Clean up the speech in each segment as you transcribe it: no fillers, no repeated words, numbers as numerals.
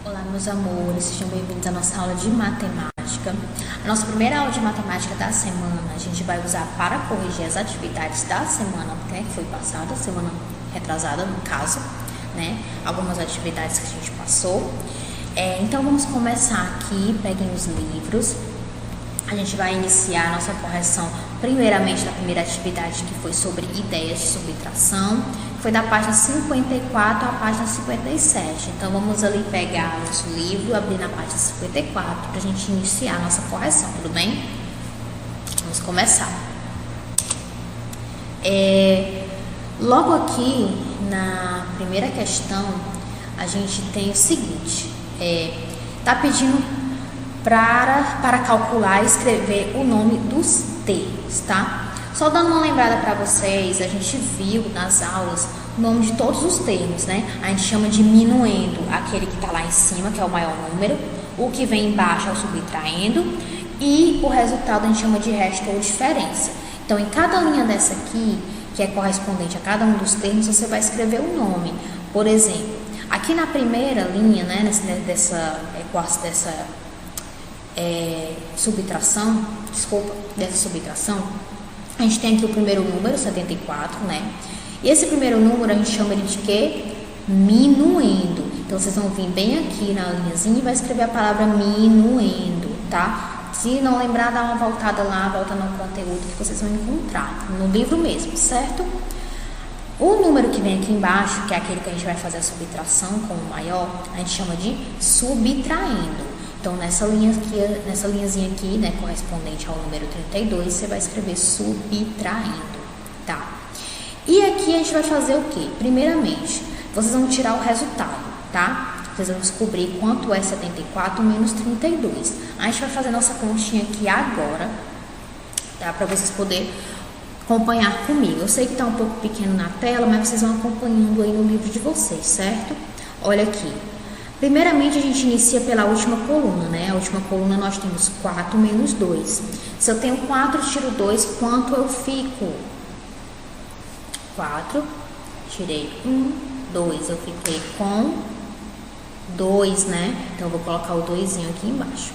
Olá, meus amores, sejam bem-vindos à nossa aula de matemática. A nossa primeira aula de matemática da semana, a gente vai usar para corrigir as atividades da semana, que foi passada, semana retrasada, no caso, né? Algumas atividades que a gente passou. Então, vamos começar aqui, peguem os livros. A gente vai iniciar a nossa correção, primeiramente, da primeira atividade, que foi sobre ideias de subtração. Foi da página 54 à página 57. Então, vamos ali pegar o nosso livro, abrir na página 54, para a gente iniciar a nossa correção, tudo bem? Vamos começar. Logo aqui, na primeira questão, a gente tem o seguinte. Tá pedindo para calcular e escrever o nome dos termos, tá? Só dando uma lembrada para vocês, a gente viu nas aulas o nome de todos os termos, né? A gente chama de minuendo, aquele que está lá em cima, que é o maior número, o que vem embaixo é o subtraindo, e o resultado a gente chama de resto ou diferença. Então, em cada linha dessa aqui, que é correspondente a cada um dos termos, você vai escrever o nome. Por exemplo, aqui na primeira linha, né, dessa subtração, a gente tem aqui o primeiro número, 74, né? E esse primeiro número a gente chama ele de quê? Minuendo. Então, vocês vão vir bem aqui na linhazinha e vai escrever a palavra minuendo, tá? Se não lembrar, dá uma voltada lá, volta no conteúdo que vocês vão encontrar, no livro mesmo, certo? O número que vem aqui embaixo, que é aquele que a gente vai fazer a subtração como maior, a gente chama de subtraindo. Então, nessa linhazinha aqui, né, correspondente ao número 32, você vai escrever subtraindo, tá? E aqui a gente vai fazer o quê? Primeiramente, vocês vão tirar o resultado, tá? Vocês vão descobrir quanto é 74 menos 32. A gente vai fazer nossa continha aqui agora, tá? Para vocês poderem acompanhar comigo. Eu sei que tá um pouco pequeno na tela, mas vocês vão acompanhando aí no livro de vocês, certo? Olha aqui. Primeiramente, a gente inicia pela última coluna, né? A última coluna nós temos 4 menos 2. Se eu tenho 4 e tiro 2, quanto eu fico? 4, tirei 1, 2. Eu fiquei com 2, né? Então, eu vou colocar o 2 aqui embaixo.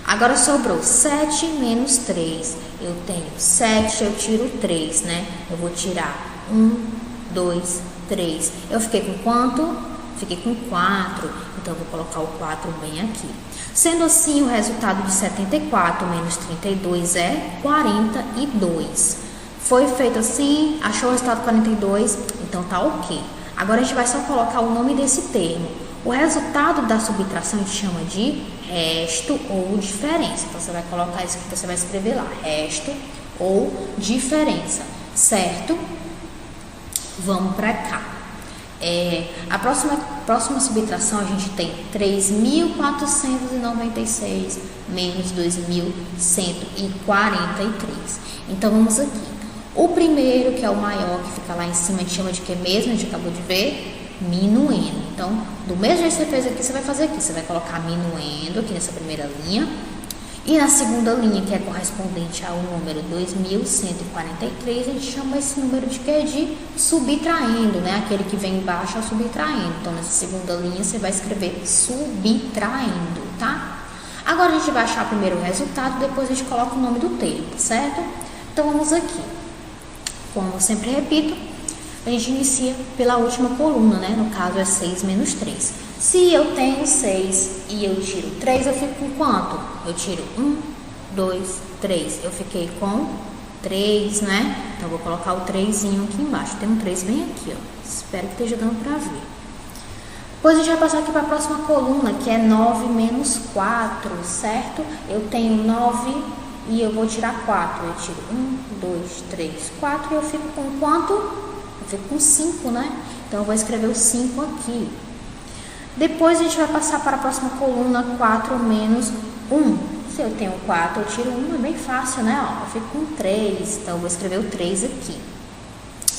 Agora, sobrou 7 menos 3. Eu tenho 7, eu tiro 3, né? Eu vou tirar 1, 2, 3. Eu fiquei com quanto? Fiquei com 4, então eu vou colocar o 4 bem aqui. Sendo assim, o resultado de 74 menos 32 é 42. Foi feito assim, achou o resultado 42, então tá ok. Agora a gente vai só colocar o nome desse termo. O resultado da subtração a gente chama de resto ou diferença. Então você vai colocar isso que você vai escrever lá, resto ou diferença, certo? Vamos para cá. A próxima subtração a gente tem 3.496 menos 2.143. Então, vamos aqui. O primeiro, que é o maior, que fica lá em cima, a gente chama de que mesmo? A gente acabou de ver? Minuendo. Então, do mesmo jeito que você fez aqui, você vai fazer aqui. Você vai colocar minuendo aqui nessa primeira linha. E na segunda linha, que é correspondente ao número 2.143, a gente chama esse número de quê? De subtraindo, né? Aquele que vem embaixo é o subtraindo. Então, nessa segunda linha, você vai escrever subtraindo, tá? Agora, a gente vai achar primeiro o resultado, depois a gente coloca o nome do termo, certo? Então, vamos aqui. Como eu sempre repito, a gente inicia pela última coluna, né? No caso, é 6 menos 3. Se eu tenho 6 e eu tiro 3, eu fico com quanto? Eu tiro 1, 2, 3. Eu fiquei com 3, né? Então, eu vou colocar o 3 aqui embaixo. Tem um 3 bem aqui, ó. Espero que esteja dando para ver. Depois, a gente vai passar aqui para a próxima coluna, que é 9 menos 4, certo? Eu tenho 9 e eu vou tirar 4. Eu tiro 1, 2, 3, 4 e eu fico com quanto? Eu fico com 5, né? Então, eu vou escrever o 5 aqui. Depois a gente vai passar para a próxima coluna, 4 menos 1. Se eu tenho 4, eu tiro 1, é bem fácil, né? Ó, eu fico com 3, então eu vou escrever o 3 aqui.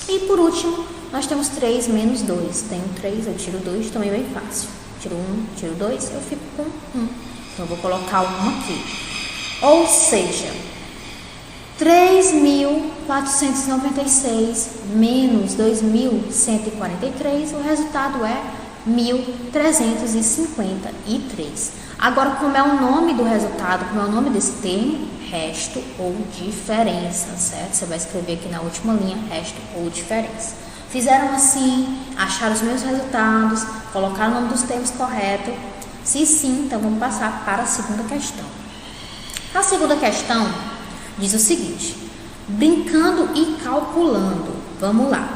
E por último, nós temos 3 menos 2. Tenho 3, eu tiro 2, também é bem fácil. Tiro 1, tiro 2, eu fico com 1. Então eu vou colocar 1 aqui. Ou seja, 3.496 menos 2.143, o resultado é 1.353. Agora, como é o nome do resultado, como é o nome desse termo? Resto ou diferença, certo? Você vai escrever aqui na última linha, resto ou diferença. Fizeram assim, acharam os meus resultados, colocaram o nome dos termos corretos. Se sim, então vamos passar para a segunda questão. A segunda questão diz o seguinte: brincando e calculando. Vamos lá.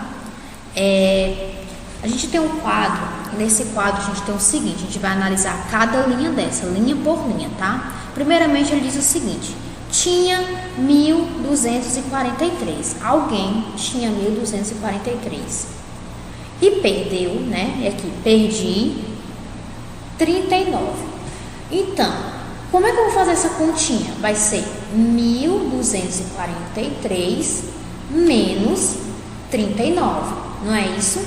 A gente tem um quadro, e nesse quadro a gente tem o seguinte: a gente vai analisar cada linha dessa, linha por linha, tá? Primeiramente ele diz o seguinte: tinha 1.243. Alguém tinha 1.243 e perdeu, né? E aqui, perdi 39. Então, como é que eu vou fazer essa continha? Vai ser 1.243 menos 39, não é isso?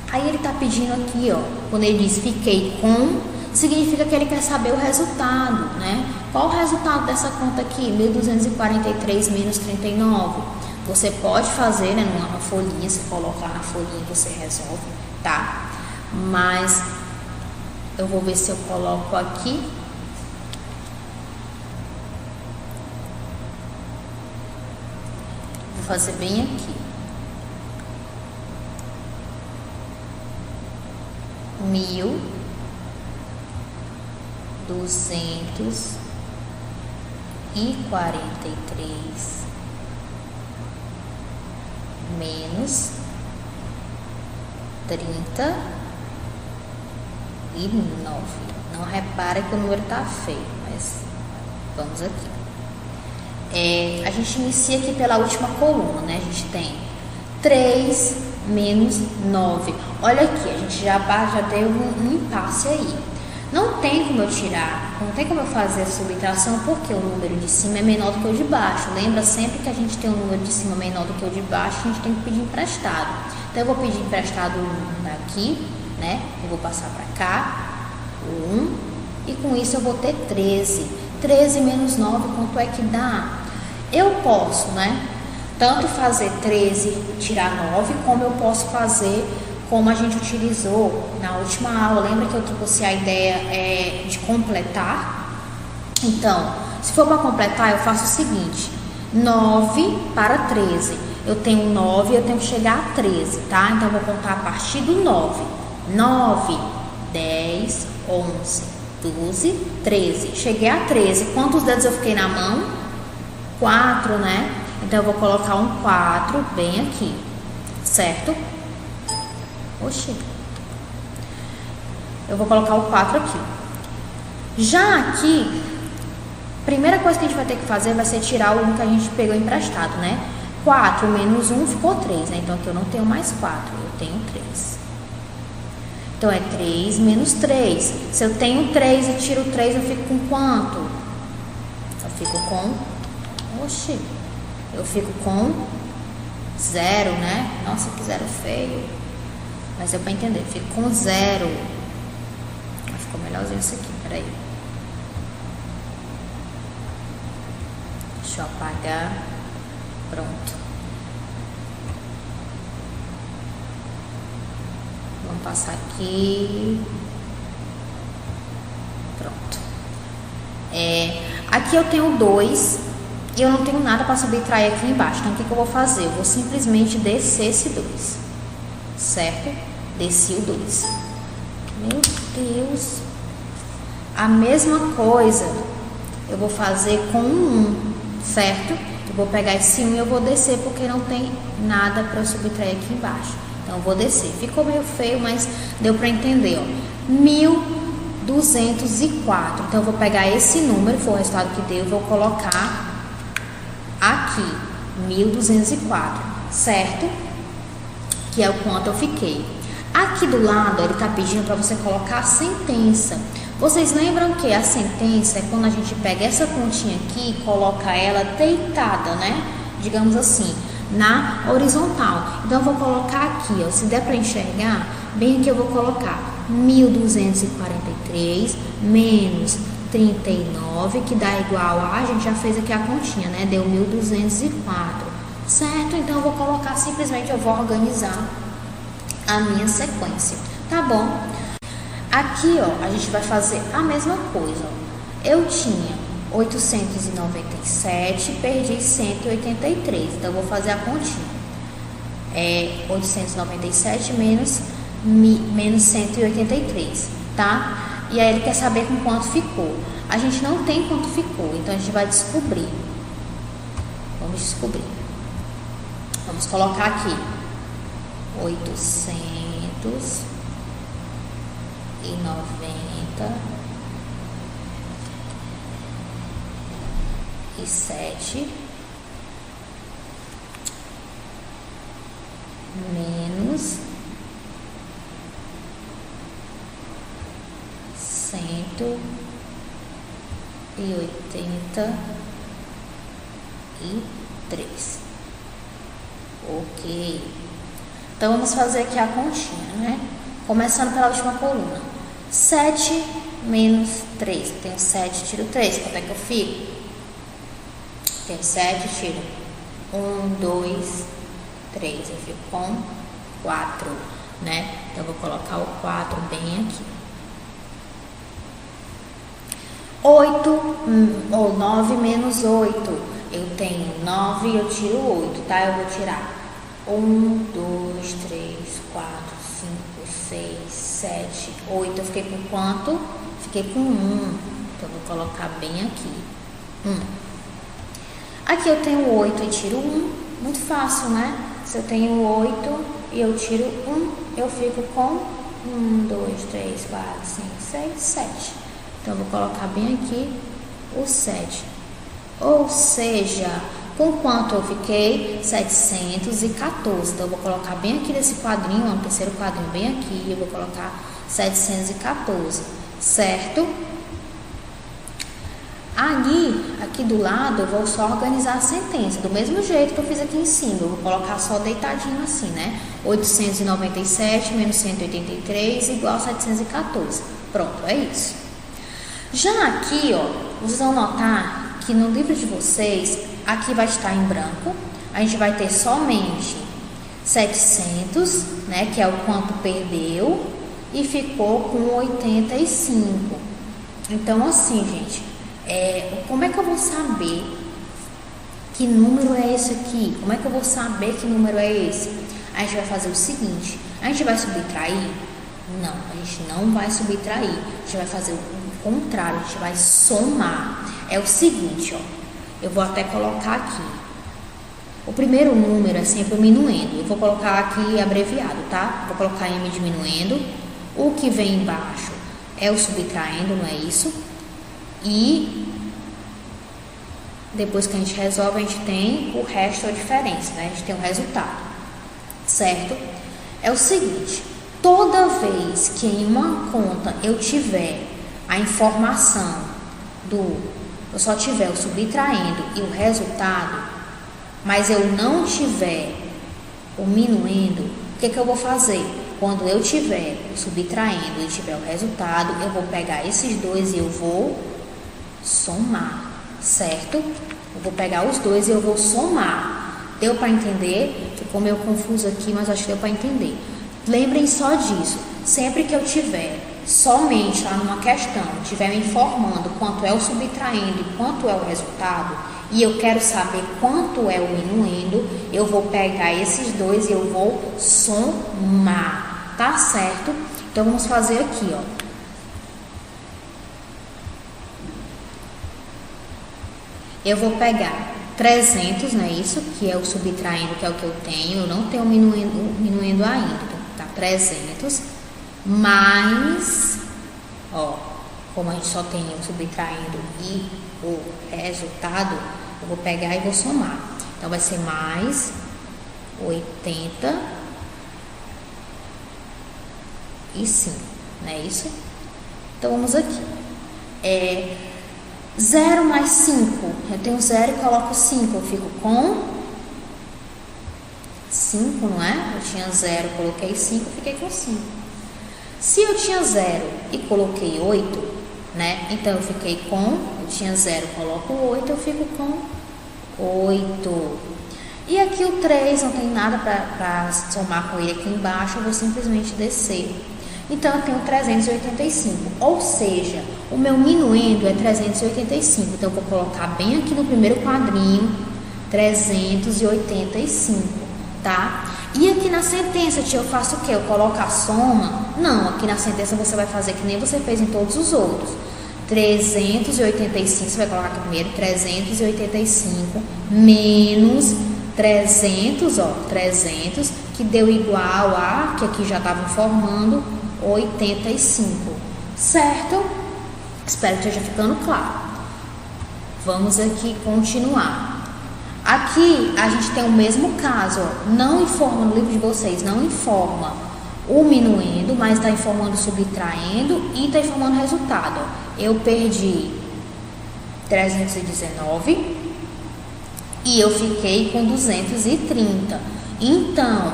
Aí ele está pedindo aqui, ó, quando ele diz fiquei com, significa que ele quer saber o resultado, né? Qual o resultado dessa conta aqui? 1.243 menos 39. Você pode fazer, né, numa folhinha, se colocar na folhinha você resolve, tá? Mas eu vou ver se eu coloco aqui. Vou fazer bem aqui. 1.243 menos 39. Não repara que o número tá feio, mas vamos aqui. A gente inicia aqui pela última coluna, né? A gente tem 3 menos 9. Olha aqui, a gente já deu um impasse aí. Não tem como eu tirar, não tem como eu fazer a subtração porque o número de cima é menor do que o de baixo. Lembra sempre que a gente tem um número de cima menor do que o de baixo, a gente tem que pedir emprestado. Então eu vou pedir emprestado aqui, né? Eu vou passar para cá, 1, e com isso eu vou ter 13. 13 menos 9, quanto é que dá? Eu posso, né? Tanto fazer 13 tirar 9, como eu posso fazer como a gente utilizou na última aula. Lembra que eu trouxe a ideia de completar? Então, se for para completar, eu faço o seguinte: 9 para 13. Eu tenho 9, eu tenho que chegar a 13, tá? Então, eu vou contar a partir do 9. 9, 10, 11, 12, 13. Cheguei a 13. Quantos dedos eu fiquei na mão? 4, né? Então, eu vou colocar um 4 bem aqui, certo? Oxi. Eu vou colocar o 4 aqui. Já aqui, primeira coisa que a gente vai ter que fazer vai ser tirar o 1 que a gente pegou emprestado, né? 4 menos 1 ficou 3, né? Então, aqui eu não tenho mais 4, eu tenho 3. Então, é 3 menos 3. Se eu tenho 3 e tiro 3, eu fico com quanto? Eu fico com... Oxi. Eu fico com 0, né? Nossa, que 0 feio. Mas é para entender. Fico com 0. Ficou melhorzinho isso aqui. Peraí. Deixa eu apagar. Pronto. Vamos passar aqui. Pronto. Aqui eu tenho 2. E eu não tenho nada para subtrair aqui embaixo. Então, o que eu vou fazer? Eu vou simplesmente descer esse 2. Certo? Desci o 2. Meu Deus. A mesma coisa eu vou fazer com o 1. Certo? Eu vou pegar esse 1 e eu vou descer porque não tem nada para eu subtrair aqui embaixo. Então, eu vou descer. Ficou meio feio, mas deu para entender, ó. 1.204. Então, eu vou pegar esse número, foi o resultado que deu, eu vou colocar aqui, 1.204, certo? Que é o quanto eu fiquei. Aqui do lado, ele está pedindo para você colocar a sentença. Vocês lembram que a sentença é quando a gente pega essa continha aqui e coloca ela deitada, né? Digamos assim, na horizontal. Então, eu vou colocar aqui, ó, se der para enxergar, bem aqui eu vou colocar 1.243 menos 39, que dá igual a gente já fez aqui a continha, né? Deu 1.204, certo? Então, eu vou colocar simplesmente, eu vou organizar a minha sequência. Tá bom. Aqui, ó, a gente vai fazer a mesma coisa, ó. Eu tinha 897, perdi 183. Então, eu vou fazer a continha. 897 menos 183, tá? E aí ele quer saber com quanto ficou. A gente não tem quanto ficou, então a gente vai descobrir. Vamos descobrir. Vamos colocar aqui 897 menos 183. Ok. Então vamos fazer aqui a continha, né? Começando pela última coluna. 7 menos 3. Tenho 7, tiro 3. Quanto é que eu fico? Tenho 7, tiro 1, 2, 3. Eu fico com 4, né? Então eu vou colocar o 4 bem aqui. 8 ou 9 menos 8. Eu tenho 9 e eu tiro 8, tá? Eu vou tirar 1, 2, 3, 4, 5, 6, 7, 8. Eu fiquei com quanto? Fiquei com 1. Então eu vou colocar bem aqui. 1. Aqui eu tenho 8 e tiro 1. Muito fácil, né? Se eu tenho 8 e eu tiro 1, eu fico com 1, 2, 3, 4, 5, 6, 7. Então, eu vou colocar bem aqui o 7. Ou seja, com quanto eu fiquei? 714. Então, eu vou colocar bem aqui nesse quadrinho, ó, no terceiro quadrinho, bem aqui. Eu vou colocar 714, certo? Aqui do lado, eu vou só organizar a sentença. Do mesmo jeito que eu fiz aqui em cima. Eu vou colocar só deitadinho assim, né? 897 menos 183 igual a 714. Pronto, é isso. Já aqui, ó, vocês vão notar que no livro de vocês, aqui vai estar em branco, a gente vai ter somente 700, né, que é o quanto perdeu, e ficou com 85. Então, assim, gente, como é que eu vou saber que número é esse aqui? Como é que eu vou saber que número é esse? A gente vai fazer o seguinte, a gente vai subtrair? Não, a gente não vai subtrair, a gente vai fazer o contrário, a gente vai somar. É o seguinte, ó, eu vou até colocar aqui. O primeiro número é sempre o minuendo. Eu vou colocar aqui abreviado, tá? Vou colocar M diminuendo. O que vem embaixo é o subtraindo, não é isso? E depois que a gente resolve, a gente tem o resto, a diferença, né? A gente tem o resultado, certo? É o seguinte, toda vez que em uma conta eu tiver a informação eu só tiver o subtraindo e o resultado, mas eu não tiver o minuendo, o que eu vou fazer? Quando eu tiver o subtraindo e tiver o resultado, eu vou pegar esses dois e eu vou somar, certo? Eu vou pegar os dois e eu vou somar. Deu para entender? Ficou meio confuso aqui, mas acho que deu para entender. Lembrem só disso. Sempre que eu tiver somente lá numa questão, estiver me informando quanto é o subtraindo e quanto é o resultado, e eu quero saber quanto é o minuendo, eu vou pegar esses dois e eu vou somar, tá certo? Então, vamos fazer aqui, ó. Eu vou pegar 300, não é isso? Que é o subtraindo, que é o que eu tenho. Eu não tenho minuendo ainda. Então, tá 300 mais, ó, como a gente só tem o subtraindo e o resultado, eu vou pegar e vou somar. Então, vai ser mais 85, não é isso? Então, vamos aqui. 0 mais 5, eu tenho 0 e coloco 5, eu fico com 5, não é? Eu tinha 0, coloquei 5, fiquei com 5. Se eu tinha 0 e coloquei 8, né? Então, eu fiquei com, eu tinha 0, coloco 8, eu fico com 8. E aqui o 3, não tem nada para somar com ele aqui embaixo, eu vou simplesmente descer. Então, eu tenho 385, ou seja, o meu minuendo é 385. Então, eu vou colocar bem aqui no primeiro quadrinho, 385, tá? E aqui na sentença, tia, eu faço o quê? Eu coloco a soma? Não, aqui na sentença você vai fazer que nem você fez em todos os outros. 385, você vai colocar aqui primeiro, 385 menos 300, ó, 300, que deu igual a, que aqui já estava formando, 85, certo? Espero que esteja ficando claro. Vamos aqui continuar. Aqui a gente tem o mesmo caso, ó. Não informa no livro de vocês, não informa o minuendo, mas está informando o subtraindo e está informando o resultado, ó. Eu perdi 319 e eu fiquei com 230. Então,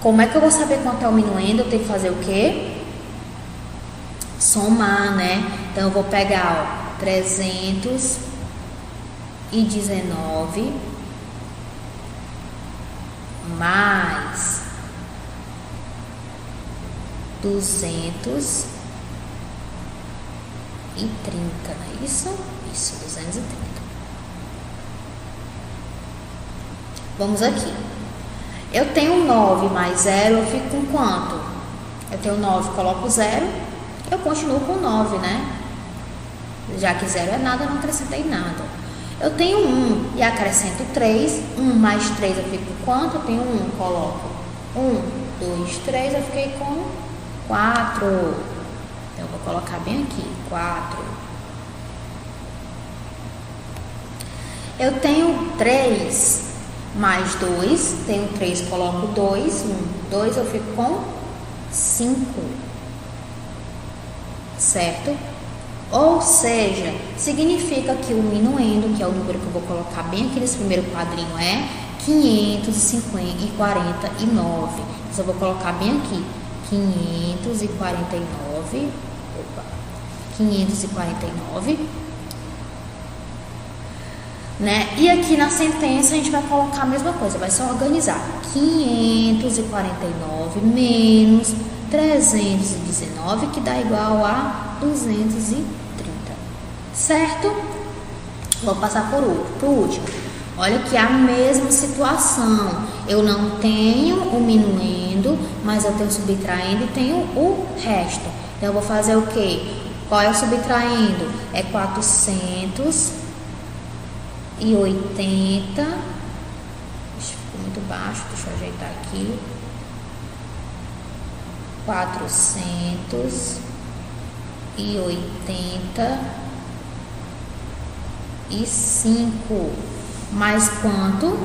como é que eu vou saber quanto é o minuendo? Eu tenho que fazer o quê? Somar, né? Então, eu vou pegar, ó, 319 mais 230, não é isso? Isso, 230. Vamos aqui. Eu tenho 9 mais 0, eu fico com quanto? Eu tenho 9, coloco 0, eu continuo com 9, né? Já que 0 é nada, eu não acrescentei nada. Eu tenho 1 e acrescento 3. 1 mais 3 eu fico com quanto? Eu tenho 1, coloco 1, 2, 3, eu fiquei com 4. Então, eu vou colocar bem aqui, 4. Eu tenho 3 mais 2, tenho 3, coloco 2, 1, 2, eu fico com 5, certo? Ou seja, significa que o minuendo, que é o número que eu vou colocar bem aqui nesse primeiro quadrinho, é 549. Então, eu vou colocar bem aqui, 549, né? E aqui na sentença a gente vai colocar a mesma coisa, vai só organizar 549 menos 319, que dá igual a 230, certo? Vou passar por último. Olha que a mesma situação, eu não tenho o minuendo, mas eu tenho o subtraindo e tenho o resto. Então eu vou fazer o quê? Qual é o subtraindo? É 480. Ficou muito baixo, deixa eu ajeitar aqui. 485 mais quanto?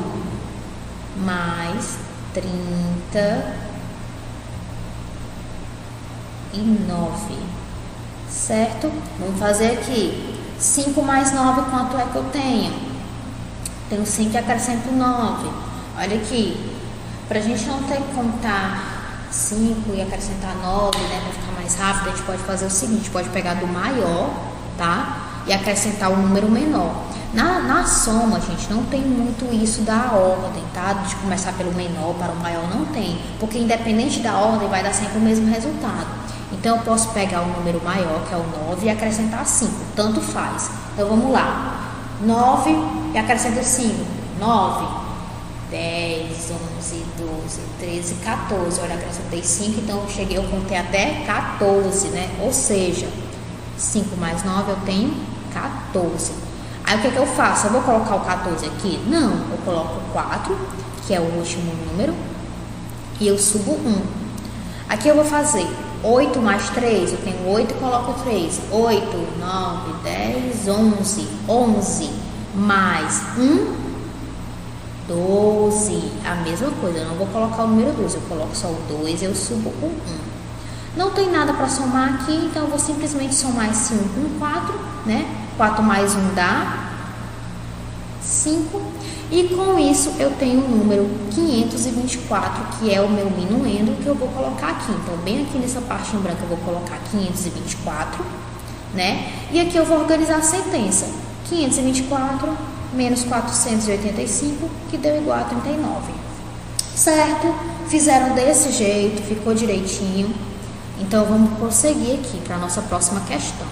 Mais 39, certo? Vamos fazer aqui 5 mais 9, quanto é que eu tenho? Tenho 5 e acrescento 9. Olha aqui, pra gente não ter que contar 5 e acrescentar 9, né, para ficar mais rápido, a gente pode fazer o seguinte, pode pegar do maior, tá? E acrescentar o número menor. Na soma, gente, não tem muito isso da ordem, tá? De começar pelo menor para o maior, não tem. Porque independente da ordem, vai dar sempre o mesmo resultado. Então, eu posso pegar o número maior, que é o 9, e acrescentar 5. Tanto faz. Então, vamos lá. 9 e acrescento 5. 9, 10, 11, 12, 13, 14. Olha, acrescentei 5, então eu contei até 14, né? Ou seja, 5 mais 9 eu tenho 14. Aí o que eu faço? Eu vou colocar o 14 aqui? Não, eu coloco 4, que é o último número, e eu subo 1. Aqui eu vou fazer 8 mais 3, eu tenho 8 e coloco 3. 8, 9, 10, 11. 11 mais 1, 12. A mesma coisa, eu não vou colocar o número 12, eu coloco só o 2 e eu subo o 1. Não tem nada para somar aqui, então eu vou simplesmente somar esse 1 com 4, né? 4 mais 1 dá 5. E com isso eu tenho o número 524, que é o meu minuendo, que eu vou colocar aqui. Então, bem aqui nessa parte em branco eu vou colocar 524, né? E aqui eu vou organizar a sentença. 524 menos 485, que deu igual a 39. Certo? Fizeram desse jeito, ficou direitinho. Então, vamos prosseguir aqui para a nossa próxima questão.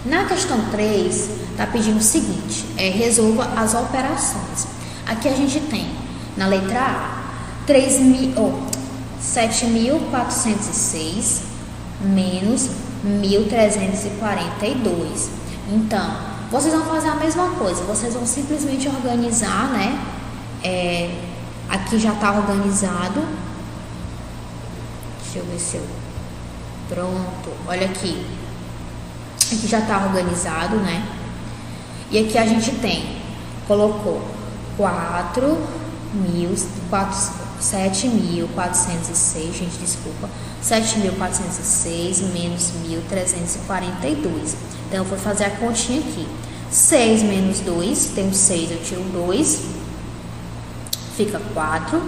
Na questão 3, está pedindo o seguinte, resolva as operações. Aqui a gente tem, na letra A, 7.406 menos 1.342. Então, vocês vão fazer a mesma coisa, vocês vão simplesmente organizar, né? Aqui já está organizado. Deixa eu ver se eu... Pronto, olha aqui. Aqui já está organizado, né? E aqui a gente tem, colocou 7.406, gente, desculpa, 7.406 menos 1.342. Então, eu vou fazer a continha aqui. 6 menos 2, tem um 6, eu tiro 2, fica 4.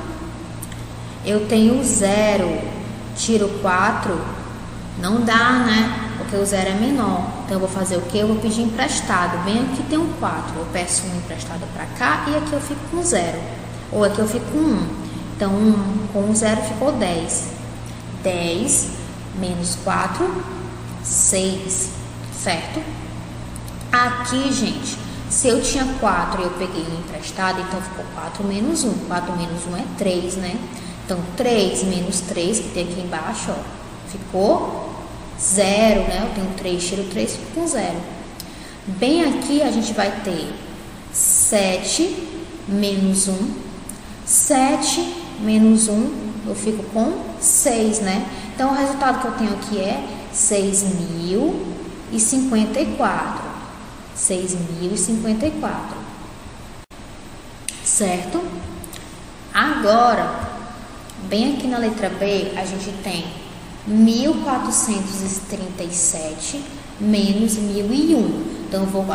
Eu tenho 0, tiro 4, não dá, né? Porque o 0 é menor. Então, eu vou fazer o quê? Eu vou pedir emprestado. Bem aqui tem um 4, eu peço um emprestado para cá e aqui eu fico com 0. Ou aqui eu fico com 1. Então, 1 com 0 ficou 10. 10 menos 4, 6. Certo? Aqui, gente, se eu tinha 4 e eu peguei um emprestado, então ficou 4 menos 1. 4 menos 1 é 3, né? Então, 3 menos 3, que tem aqui embaixo, ó, ficou 0, né? Eu tenho 3, tiro 3, fico com 0. Bem aqui, a gente vai ter 7 menos 1. 7 menos 1, eu fico com 6, né? Então, o resultado que eu tenho aqui é 6.054. 6.054. Certo? Agora, bem aqui na letra B, a gente tem 1.437 menos 1.001. Então, eu vou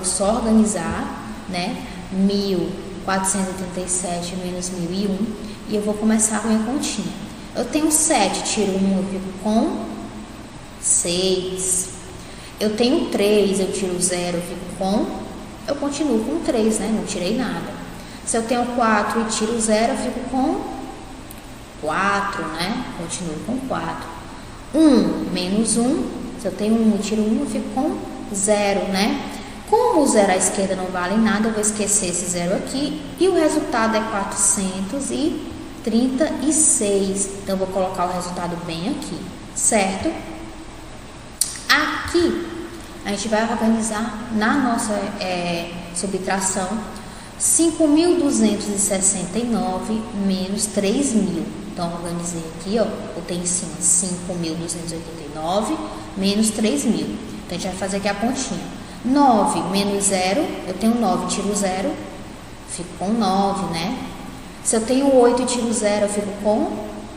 só organizar, né? 1.437 menos 1.001 e eu vou começar com a minha continha. Eu tenho 7, tiro 1, eu fico com 6. Eu tenho 3, eu tiro 0, eu fico com... Eu continuo com 3, né? Não tirei nada. Se eu tenho 4 e tiro 0, eu fico com 4, né? Continuo com 4. 1 menos 1, se eu tenho 1 e tiro 1, eu fico com 0, né? Como o 0 à esquerda não vale nada, eu vou esquecer esse 0 aqui. E o resultado é 436. Então, eu vou colocar o resultado bem aqui, certo? Aqui, a gente vai organizar na nossa subtração 5.269 menos 3.000. Então, organizei aqui, ó, eu tenho em cima 5.289 menos 3.000. Então, a gente vai fazer aqui a pontinha. 9 menos 0, eu tenho 9, tiro 0, fico com 9, né? Se eu tenho 8 e tiro 0, eu fico com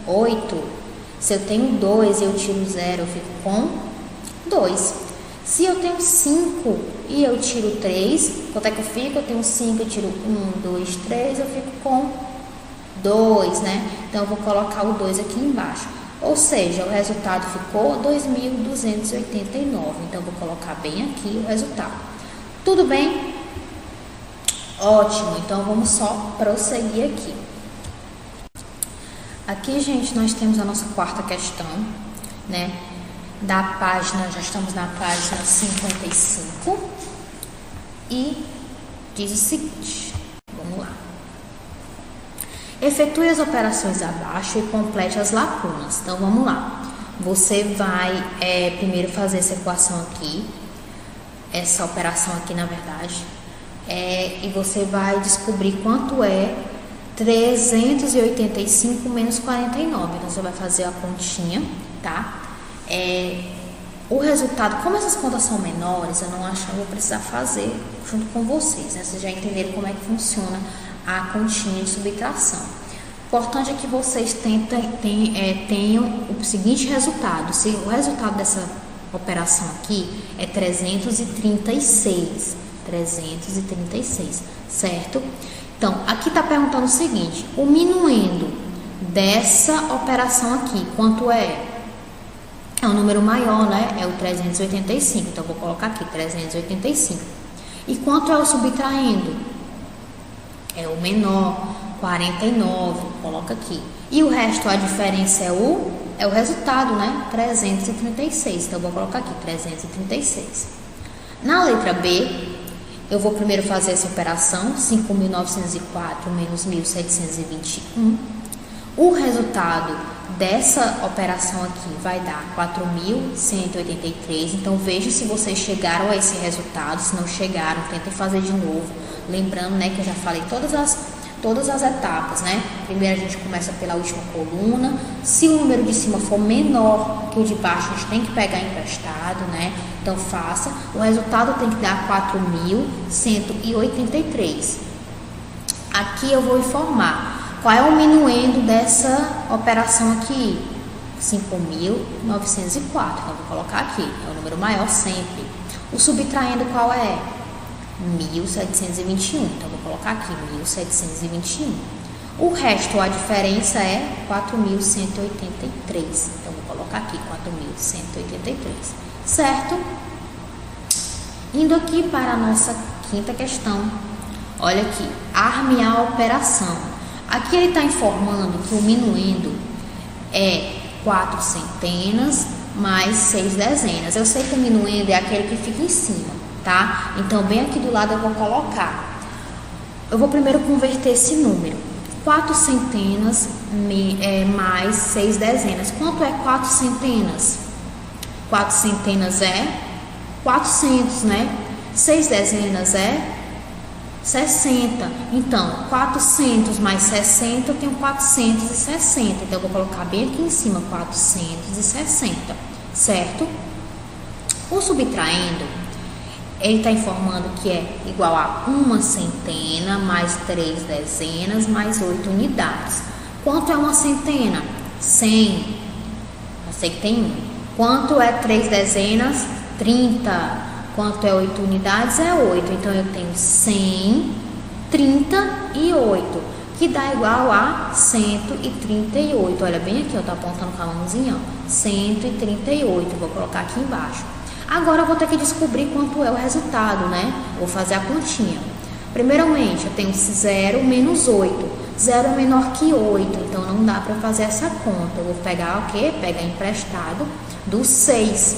8. Se eu tenho 2 e eu tiro 0, eu fico com 2. Se eu tenho 5 e eu tiro 3, quanto é que eu fico? Eu tenho 5, eu tiro 1, 2, 3, eu fico com 2, né? Então, eu vou colocar o 2 aqui embaixo. Ou seja, o resultado ficou 2.289. Então, eu vou colocar bem aqui o resultado. Tudo bem? Ótimo. Então, vamos só prosseguir aqui. Aqui, gente, nós temos a nossa quarta questão, né? Da página, já estamos na página 55. E diz o seguinte. Vamos lá. Efetue as operações abaixo e complete as lacunas. Então, vamos lá. Você vai primeiro fazer essa equação aqui, essa operação aqui, na verdade, e você vai descobrir quanto é 385 menos 49. Então, você vai fazer a continha, tá? O resultado, como essas contas são menores, eu não acho que eu vou precisar fazer junto com vocês, né? Vocês já entenderam como é que funciona a continha de subtração. O importante é que vocês tenham o seguinte resultado. Se o resultado dessa operação aqui é 336, certo? Então, aqui está perguntando o seguinte, o minuendo dessa operação aqui, quanto é? É um número maior, né? É o 385, então eu vou colocar aqui 385. E quanto é o subtraindo? É o menor, 49, coloca aqui. E o resto, a diferença é o é o resultado, né? 336. Então, eu vou colocar aqui 336. Na letra B, eu vou primeiro fazer essa operação, 5.904 menos 1.721. O resultado dessa operação aqui vai dar 4.183. Então, veja se vocês chegaram a esse resultado. Se não chegaram, tentem fazer de novo. Lembrando, né, que eu já falei todas as etapas, né? Primeiro a gente começa pela última coluna. Se o número de cima for menor que o de baixo, a gente tem que pegar emprestado, né? Então faça. O resultado tem que dar 4.183. Aqui eu vou informar qual é o minuendo dessa operação aqui. 5.904. Então vou colocar aqui, é o número maior sempre. O subtraindo qual é? 1.721, então vou colocar aqui 1.721. O resto, a diferença é 4.183, então vou colocar aqui 4.183, certo? Indo aqui para a nossa quinta questão, olha aqui, arme a operação. Aqui ele está informando que o minuendo é 4 centenas mais 6 dezenas. Eu sei que o minuendo é aquele que fica em cima, tá? Então, bem aqui do lado eu vou colocar. Eu vou primeiro converter esse número. 4 centenas mais 6 dezenas. Quanto é 4 centenas? 4 centenas é 400, né? 6 dezenas é 60. Então, 400 mais 60, eu tenho 460. Então, eu vou colocar bem aqui em cima, 460, certo? O subtraindo, ele está informando que é igual a 1 centena mais 3 dezenas mais 8 unidades. Quanto é 1 centena? 100. Eu sei que tem 1. Quanto é 3 dezenas? 30. Quanto é 8 unidades? É 8. Então, eu tenho 138, que dá igual a 138. Olha bem aqui, eu estou apontando com a mãozinha, ó. 138. Vou colocar aqui embaixo. Agora, eu vou ter que descobrir quanto é o resultado, né? Vou fazer a continha. Primeiramente, eu tenho 0 menos 8. 0 é menor que 8, então não dá para fazer essa conta. Eu vou pegar o quê? Pegar emprestado do 6.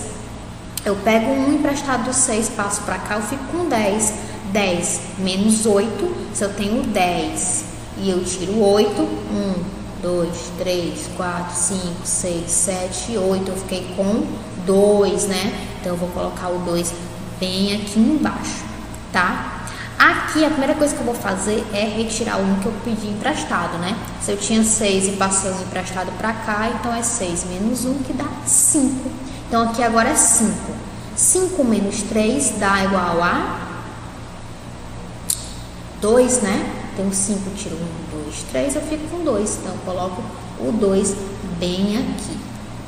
Eu pego um emprestado do 6, passo para cá, eu fico com 10. 10 menos 8, se eu tenho 10 e eu tiro 8, 1, 2, 3, 4, 5, 6, 7, 8, eu fiquei com 2, né? Então, eu vou colocar o 2 bem aqui embaixo, tá? Aqui, a primeira coisa que eu vou fazer é retirar o 1 que eu pedi emprestado, né? Se eu tinha 6 e passei um emprestado para cá, então é 6 menos 1, que dá 5. Então, aqui agora é 5. 5 menos 3 dá igual a 2, né? Tenho 5, tiro 1, 2, 3, eu fico com 2. Então, eu coloco o 2 bem aqui,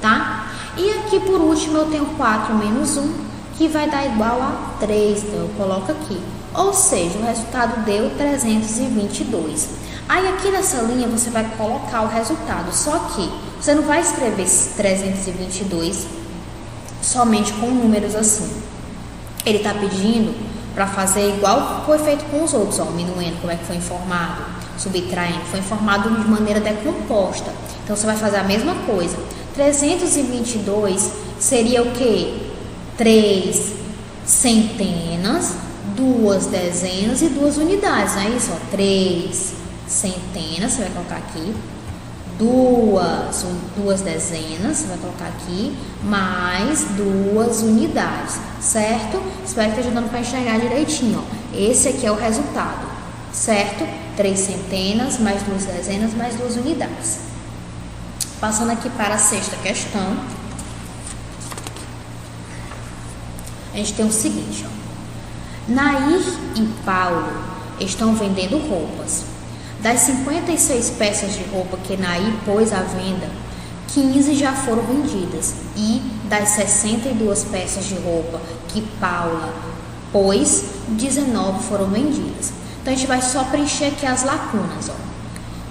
tá? E aqui, por último, eu tenho 4 menos 1, que vai dar igual a 3. Então, eu coloco aqui. Ou seja, o resultado deu 322. Aí, aqui nessa linha, você vai colocar o resultado. Só que você não vai escrever 322 somente com números assim. Ele está pedindo para fazer igual foi feito com os outros, ó, o minuendo, como é que foi informado, subtraindo, foi informado de maneira decomposta. Então, você vai fazer a mesma coisa. 322 seria o quê? 3 centenas, 2 dezenas e 2 unidades, não é isso? Ó, 3 centenas, você vai colocar aqui, 2 dezenas, você vai colocar aqui, mais 2 unidades, certo? Espero que esteja dando para enxergar direitinho, ó. Esse aqui é o resultado, certo? 3 centenas, mais 2 dezenas, mais 2 unidades. Passando aqui para a sexta questão, a gente tem o seguinte, ó. Nair e Paulo estão vendendo roupas. Das 56 peças de roupa que Nair pôs à venda, 15 já foram vendidas. E das 62 peças de roupa que Paula pôs, 19 foram vendidas. Então, a gente vai só preencher aqui as lacunas, ó.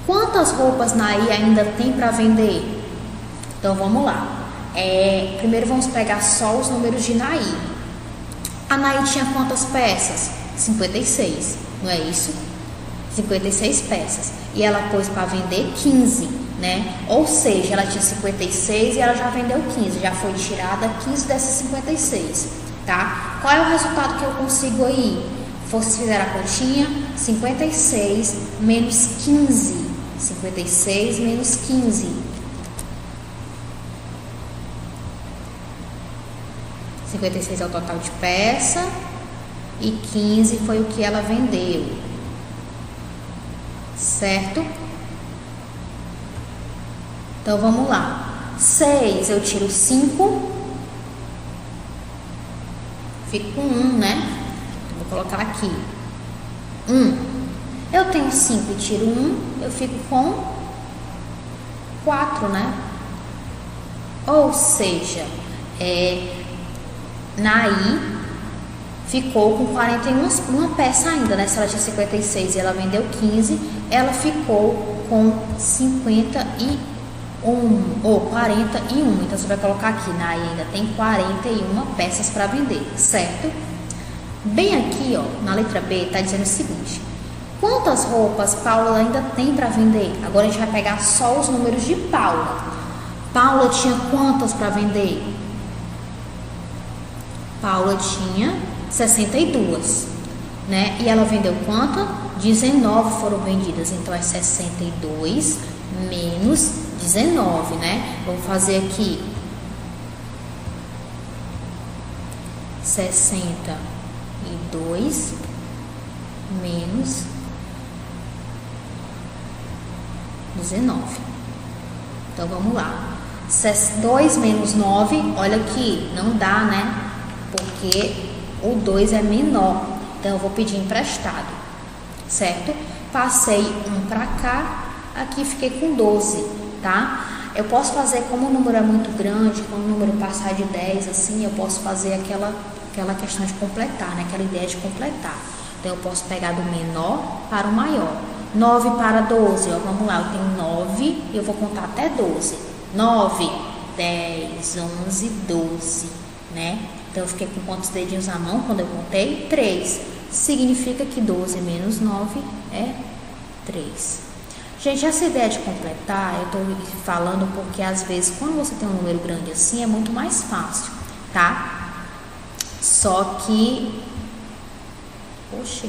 Quantas roupas Nair ainda tem para vender? Então, vamos lá. Primeiro, vamos pegar só os números de Nair. A Nair tinha quantas peças? 56, não é isso? 56 peças. E ela pôs para vender 15. né? Ou seja, ela tinha 56 e ela já vendeu 15, já foi tirada 15 dessas 56, tá? Qual é o resultado que eu consigo aí? Se fizer a continha, 56 menos 15, 56 menos 15. 56 é o total de peça e 15 foi o que ela vendeu, certo? Então vamos lá. 6 eu tiro 5, fico com 1, né? Vou colocar aqui 1. Eu tenho 5 e tiro 1, eu fico com 4, né? Ou seja, Naí ficou com 41, uma peça ainda, né? Se ela tinha 56 e ela vendeu 15, ela ficou com 51 ou 41. Então você vai colocar aqui, Naí ainda tem 41 peças para vender, certo? Bem aqui, ó, na letra B, tá dizendo o seguinte: quantas roupas Paula ainda tem para vender? Agora a gente vai pegar só os números de Paula. Paula tinha quantas para vender? Paula tinha 62, né? E ela vendeu quanto? 19 foram vendidas. Então é 62 menos 19, né? Vamos fazer aqui 62 menos 19. Então vamos lá. 2 menos 9, olha aqui, não dá, né? Porque o 2 é menor. Então eu vou pedir emprestado, certo? Passei 1 para cá, aqui fiquei com 12, tá? Eu posso fazer, como o número é muito grande, quando o número passar de 10, assim, eu posso fazer aquela questão de completar, né? Aquela ideia de completar. Então eu posso pegar do menor para o maior. 9 para 12, ó, vamos lá, eu tenho 9 e eu vou contar até 12. 9, 10, 11, 12, né? Então eu fiquei com quantos dedinhos na mão quando eu contei? 3. Significa que 12 menos 9 é 3. Gente, essa ideia de completar, eu estou falando porque às vezes quando você tem um número grande assim é muito mais fácil, tá? Só que... deixa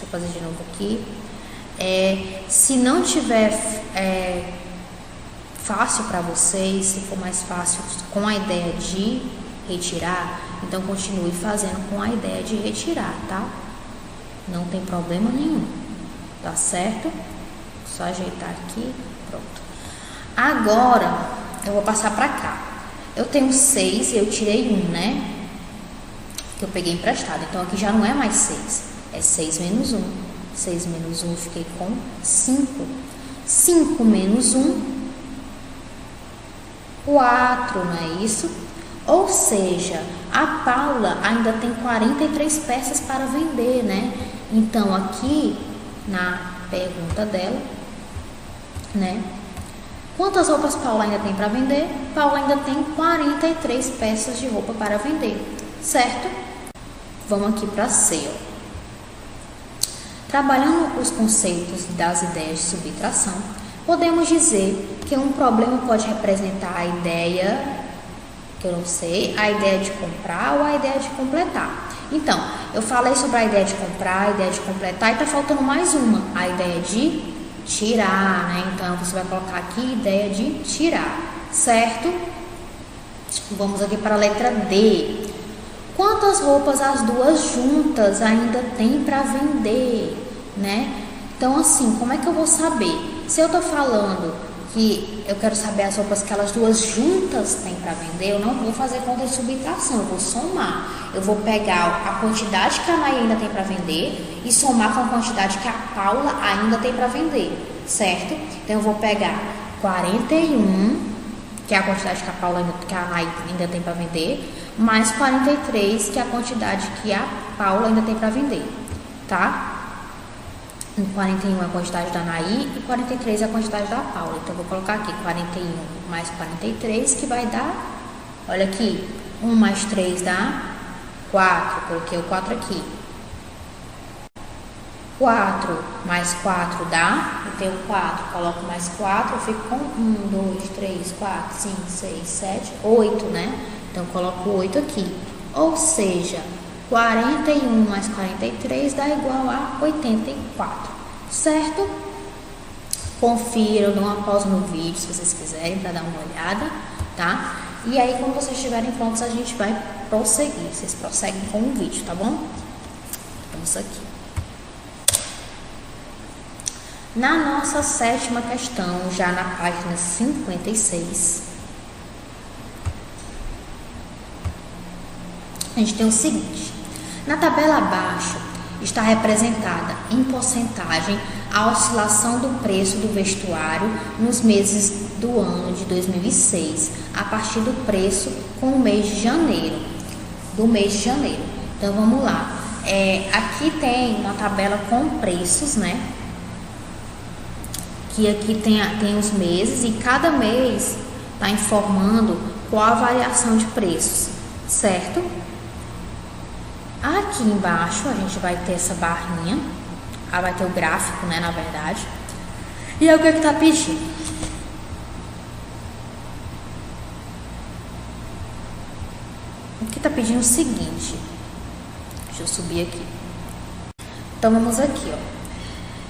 eu fazer de novo aqui. Se não tiver fácil para vocês, se for mais fácil com a ideia de retirar, então continue fazendo com a ideia de retirar, tá? Não tem problema nenhum, tá certo? Só ajeitar aqui, pronto. Agora eu vou passar para cá. Eu tenho 6 e eu tirei 1, né? Que eu peguei emprestado. Então aqui já não é mais 6, é 6 menos 1. 6 menos 1 eu fiquei com 5. 5 menos 1, 4, não é isso? Ou seja, a Paula ainda tem 43 peças para vender, né? Então aqui na pergunta dela, né? Quantas roupas Paula ainda tem para vender? Paula ainda tem 43 peças de roupa para vender, certo? Vamos aqui para C, ó. Trabalhando os conceitos das ideias de subtração, podemos dizer que um problema pode representar a ideia, que eu não sei, a ideia de comprar ou a ideia de completar. Então, eu falei sobre a ideia de comprar, a ideia de completar e tá faltando mais uma, a ideia de tirar, né? Então, você vai colocar aqui ideia de tirar, certo? Vamos aqui para a letra D. Quantas roupas as duas juntas ainda tem para vender, né? Então, assim, como é que eu vou saber? Se eu tô falando que eu quero saber as roupas que elas duas juntas têm para vender, eu não vou fazer conta de subtração, eu vou somar. Eu vou pegar a quantidade que a Naí ainda tem para vender e somar com a quantidade que a Paula ainda tem para vender, certo? Então eu vou pegar 41, que é a quantidade que a Naí ainda tem para vender, mais 43, que é a quantidade que a Paula ainda tem para vender, tá? 41 é a quantidade da Naí e 43 é a quantidade da Paula. Então, eu vou colocar aqui 41 mais 43, que vai dar, olha aqui, 1 mais 3 dá 4. Coloquei o 4 aqui. 4 mais 4 dá, eu tenho 4, coloco mais 4, eu fico com 1, 2, 3, 4, 5, 6, 7, 8, né? Então, eu coloco 8 aqui. Ou seja, 41 mais 43 dá igual a 84, certo? Confiram, dão uma pausa no vídeo se vocês quiserem para dar uma olhada, tá? E aí, quando vocês estiverem prontos, a gente vai prosseguir. Vocês prosseguem com o vídeo, tá bom? Vamos aqui. Na nossa 7ª questão, já na página 56, a gente tem o seguinte: na tabela abaixo está representada em porcentagem a oscilação do preço do vestuário nos meses do ano de 2006, a partir do preço com o mês de janeiro, Então, vamos lá. Aqui tem uma tabela com preços, né? Que aqui tem os meses e cada mês está informando qual a variação de preços, certo? Aqui embaixo a gente vai ter essa barrinha, vai ter o gráfico, né, na verdade. E é o que está pedindo? Aqui está pedindo o seguinte, deixa eu subir aqui. Então vamos aqui, ó.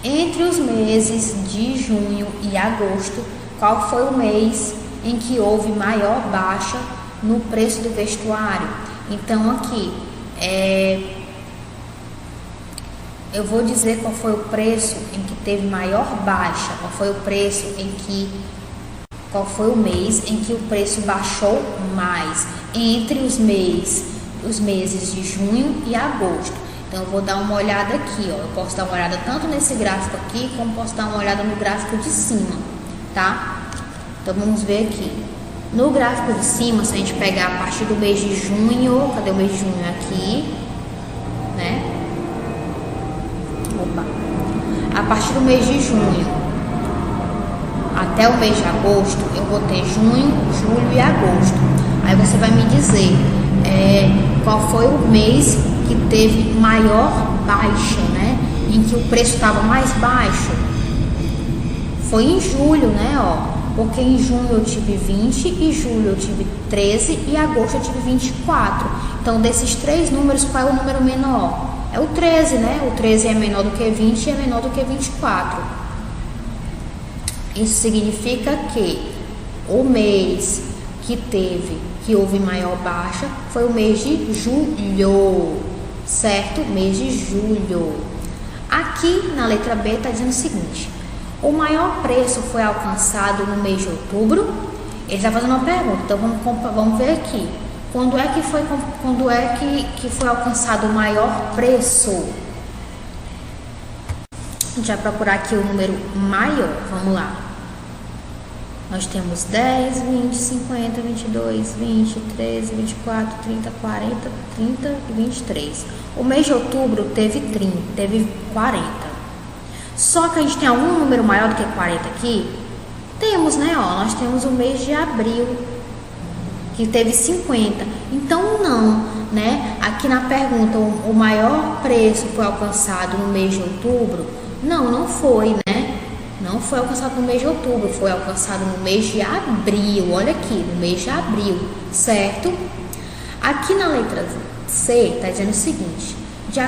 Entre os meses de junho e agosto, qual foi o mês em que houve maior baixa no preço do vestuário? Então aqui, eu vou dizer qual foi o preço em que teve maior baixa, qual foi o mês em que o preço baixou mais, entre os meses de junho e agosto. Então, eu vou dar uma olhada aqui, ó. Eu posso dar uma olhada tanto nesse gráfico aqui, como posso dar uma olhada no gráfico de cima, tá? Então, vamos ver aqui. No gráfico de cima, se a gente pegar a partir do mês de junho, cadê o mês de junho aqui, né? A partir do mês de junho até o mês de agosto, eu vou ter junho, julho e agosto. Aí você vai me dizer qual foi o mês que teve maior baixa, né? Em que o preço estava mais baixo. Foi em julho, né? Porque em junho eu tive 20, e julho eu tive 13 e agosto eu tive 24. Então, desses 3 números, qual é o número menor? É o 13, né? O 13 é menor do que 20 e é menor do que 24. Isso significa que o mês que houve maior baixa foi o mês de julho, certo? Mês de julho. Aqui na letra B está dizendo o seguinte: o maior preço foi alcançado no mês de outubro. Ele está fazendo uma pergunta, então vamos ver aqui. Quando é que foi alcançado o maior preço? A gente vai procurar aqui o número maior. Vamos lá. Nós temos 10, 20, 50, 22, 20, 13, 24, 30, 40, 30 e 23. O mês de outubro teve 40. Só que a gente tem algum número maior do que 40 aqui? Temos, né? Nós temos o mês de abril, que teve 50. Então, não, né? Aqui na pergunta, o maior preço foi alcançado no mês de outubro? Não foi, né? Não foi alcançado no mês de outubro, foi alcançado no mês de abril. Olha aqui, no mês de abril, certo? Aqui na letra C está dizendo o seguinte: de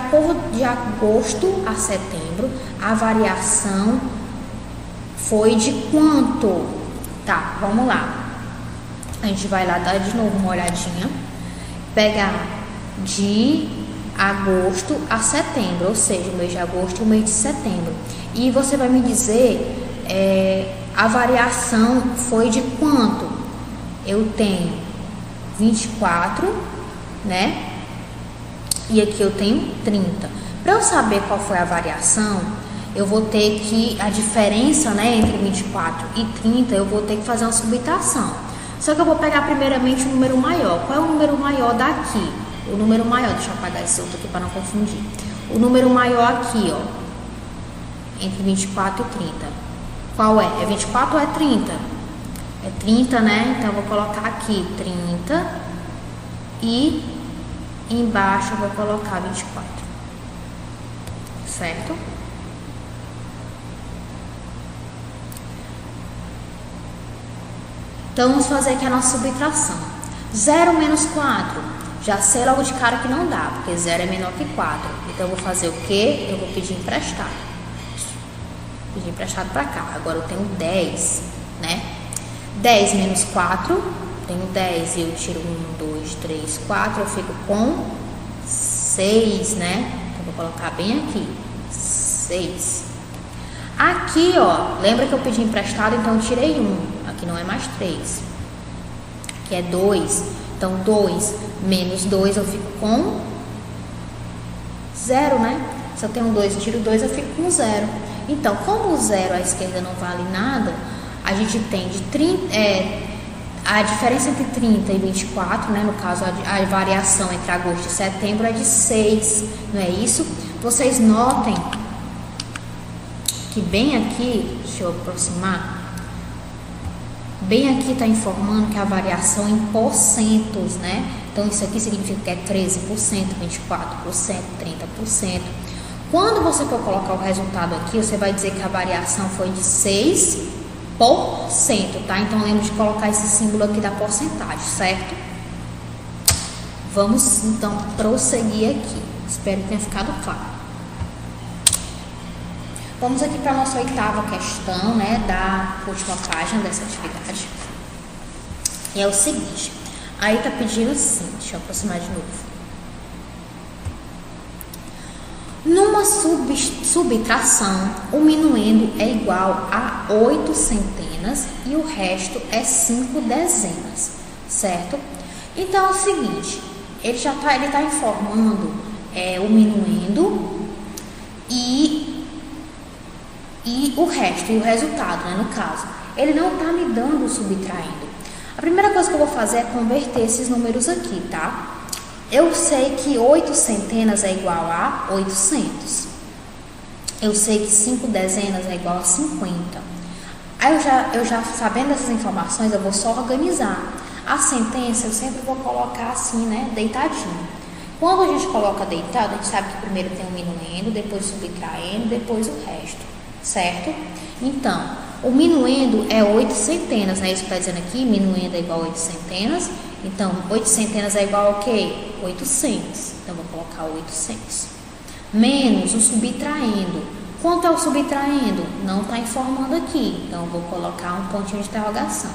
agosto a setembro, a variação foi de quanto? Tá, vamos lá. A gente vai lá dar de novo uma olhadinha. Pegar de agosto a setembro, ou seja, o mês de agosto e o mês de setembro. E você vai me dizer a variação foi de quanto? Eu tenho 24, né? E aqui eu tenho 30. Para eu saber qual foi a variação, eu vou ter que, a diferença, né, entre 24 e 30, eu vou ter que fazer uma subtração. Só que eu vou pegar primeiramente o número maior. Qual é o número maior daqui? O número maior, deixa eu apagar esse outro aqui para não confundir. O número maior aqui, entre 24 e 30. Qual é? É 24 ou é 30? É 30, né? Então eu vou colocar aqui 30 e embaixo eu vou colocar 24. Certo? Então, vamos fazer aqui a nossa subtração. 0 menos 4. Já sei logo de cara que não dá, porque 0 é menor que 4. Então, eu vou fazer o quê? Eu vou pedir emprestado. Pedir emprestado para cá. Agora, eu tenho 10, né? 10 menos 4. Tenho 10 e eu tiro 1, 2, 3, 4. Eu fico com 6, né? Então, vou colocar bem aqui. 6. Aqui, ó, lembra que eu pedi emprestado, então eu tirei 1. Aqui não é mais 3. Aqui é 2. Então, 2 menos 2 eu fico com 0, né? Se eu tenho 2 e tiro 2, eu fico com 0. Então, como o 0 à esquerda não vale nada, a gente tem de 30, a diferença entre 30 e 24, né? No caso, a variação entre agosto e setembro é de 6, não é isso? Vocês notem que bem aqui, deixa eu aproximar, bem aqui está informando que a variação em porcentos, né? Então, isso aqui significa que é 13%, 24%, 30%. Quando você for colocar o resultado aqui, você vai dizer que a variação foi de 6%, tá? Então, lembre de colocar esse símbolo aqui da porcentagem, certo? Vamos, então, prosseguir aqui. Espero que tenha ficado claro. Vamos aqui para a nossa 8ª questão, né, da última página dessa atividade. E é o seguinte, aí tá pedindo assim, deixa eu aproximar de novo. Numa subtração, o minuendo é igual a 8 centenas e o resto é 5 dezenas, certo? Então é o seguinte, ele tá informando o minuendo e o resto, e o resultado, né, no caso. Ele não está me dando o subtraindo. A primeira coisa que eu vou fazer é converter esses números aqui, tá? Eu sei que 8 centenas é igual a 800. Eu sei que 5 dezenas é igual a 50. Aí eu já sabendo dessas informações, eu vou só organizar. A sentença eu sempre vou colocar assim, né, deitadinho. Quando a gente coloca deitado, a gente sabe que primeiro tem o minuendo, depois o subtraindo, depois o resto. Certo? Então, o minuendo é 8 centenas, né? Isso que está dizendo aqui, minuendo é igual a 8 centenas. Então, 8 centenas é igual a quê? 800. Então, vou colocar 800. Menos o subtraindo. Quanto é o subtraindo? Não está informando aqui. Então, vou colocar um pontinho de interrogação.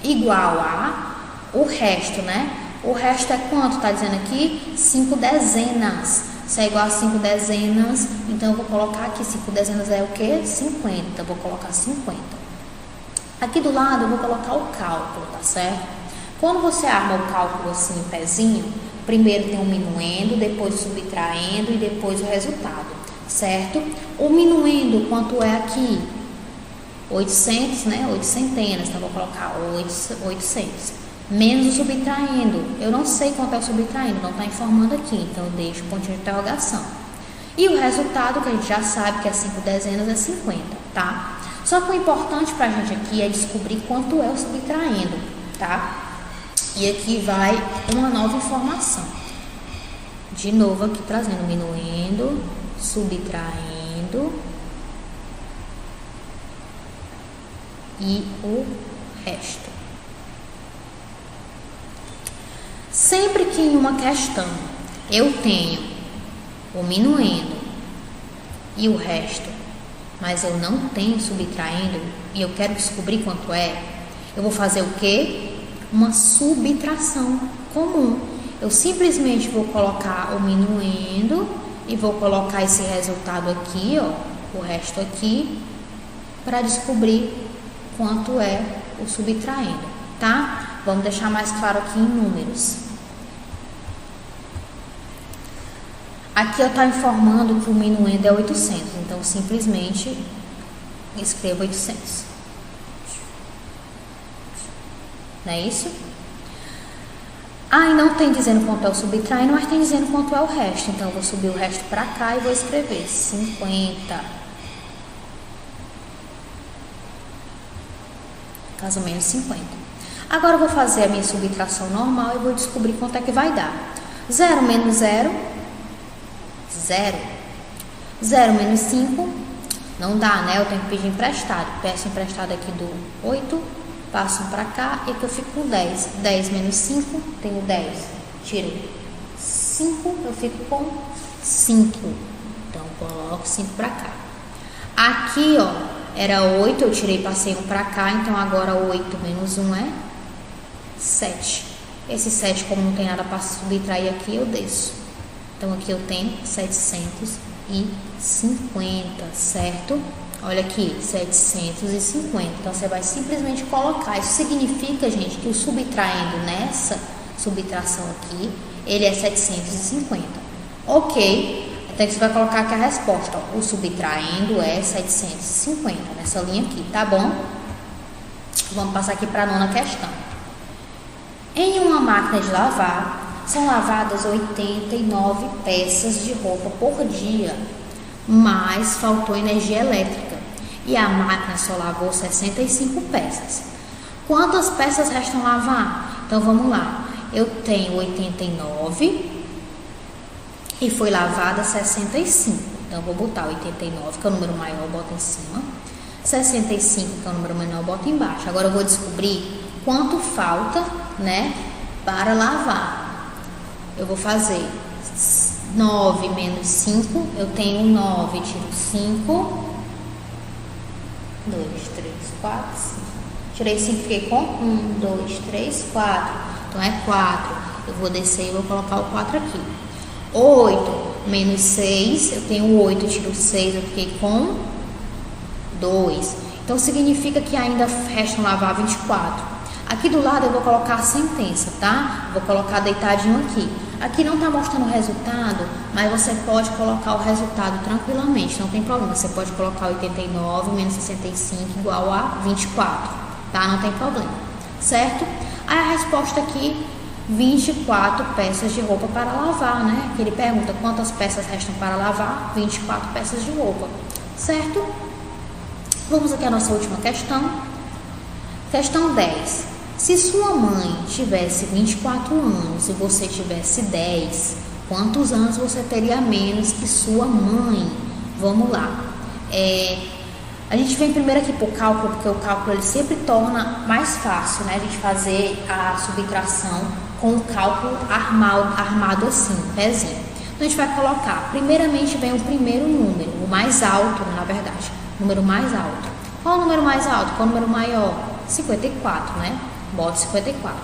Igual a o resto, né? O resto é quanto? Está dizendo aqui? 5 dezenas. Se é igual a 5 dezenas, então eu vou colocar aqui 5 dezenas é o que? 50. Eu vou colocar 50. Aqui do lado eu vou colocar o cálculo, tá certo? Quando você arma o cálculo assim em pezinho, primeiro tem o minuendo, depois o subtraindo e depois o resultado, certo? O minuendo, quanto é aqui? 800, né? 8 centenas, então eu vou colocar 800. Menos o subtraindo. Eu não sei quanto é o subtraindo, não está informando aqui, então eu deixo o pontinho de interrogação. E o resultado, que a gente já sabe que é 5 dezenas, é 50, tá? Só que o importante para a gente aqui é descobrir quanto é o subtraindo, tá? E aqui vai uma nova informação. De novo aqui trazendo minuendo, subtraindo e o resto. Sempre que em uma questão eu tenho o minuendo e o resto, mas eu não tenho subtraindo e eu quero descobrir quanto é, eu vou fazer o quê? Uma subtração comum. Eu simplesmente vou colocar o minuendo e vou colocar esse resultado aqui, ó, o resto aqui, para descobrir quanto é o subtraindo, tá? Vamos deixar mais claro aqui em números. Aqui eu estou informando que o minuendo é 800, então simplesmente escrevo 800. Não é isso? E não tem dizendo quanto é o subtraindo, mas tem dizendo quanto é o resto. Então eu vou subir o resto para cá e vou escrever 50. Caso menos 50. Agora eu vou fazer a minha subtração normal e vou descobrir quanto é que vai dar. 0 menos 0, 0. 0 menos 5, não dá, né? Eu tenho que pedir emprestado. Peço emprestado aqui do 8 passo 1 para cá e aqui eu fico com 10. 10 menos 5, tenho 10. Tiro 5, eu fico com 5. Então, coloco 5 para cá. Aqui, ó, era 8, eu tirei, passei 1 para cá, então agora 8 menos 1 é 7. Esse 7, como não tem nada para subtrair aqui, eu desço. Então, aqui eu tenho 750, certo? Olha aqui, 750. Então, você vai simplesmente colocar. Isso significa, gente, que o subtraindo nessa subtração aqui, ele é 750. Ok. Então, você vai colocar aqui a resposta. Ó. O subtraindo é 750, nessa linha aqui, tá bom? Vamos passar aqui para a 9ª questão. Em uma máquina de lavar, são lavadas 89 peças de roupa por dia, mas faltou energia elétrica e a máquina só lavou 65 peças. Quantas peças restam lavar? Então vamos lá, eu tenho 89 e foi lavada 65, então eu vou botar 89, que é o número maior, eu boto em cima, 65, que é o número menor, eu boto embaixo. Agora eu vou descobrir quanto falta, né, para lavar. Eu vou fazer 9 menos 5, eu tenho 9, tiro 5, 2, 3, 4, 5. Tirei 5, fiquei com 1, 2, 3, 4. Então é 4. Eu vou descer e vou colocar o 4 aqui. 8 menos 6, eu tenho 8, tiro 6, eu fiquei com 2. Então significa que ainda restam lavar 24. Aqui do lado eu vou colocar a sentença, tá? Vou colocar deitadinho aqui. Aqui não tá mostrando o resultado, mas você pode colocar o resultado tranquilamente, não tem problema. Você pode colocar 89 menos 65 igual a 24, tá? Não tem problema, certo? Aí a resposta aqui, 24 peças de roupa para lavar, né? Que ele pergunta quantas peças restam para lavar, 24 peças de roupa, certo? Vamos aqui à nossa última questão. Questão 10. Se sua mãe tivesse 24 anos e você tivesse 10, quantos anos você teria menos que sua mãe? Vamos lá. A gente vem primeiro aqui para o cálculo, porque o cálculo ele sempre torna mais fácil, né? A gente fazer a subtração com o cálculo armado assim, pezinho. Então a gente vai colocar, primeiramente vem o primeiro número, o mais alto, na verdade, o número mais alto. Qual o número mais alto? Qual o número maior? 54, né? Bota 54.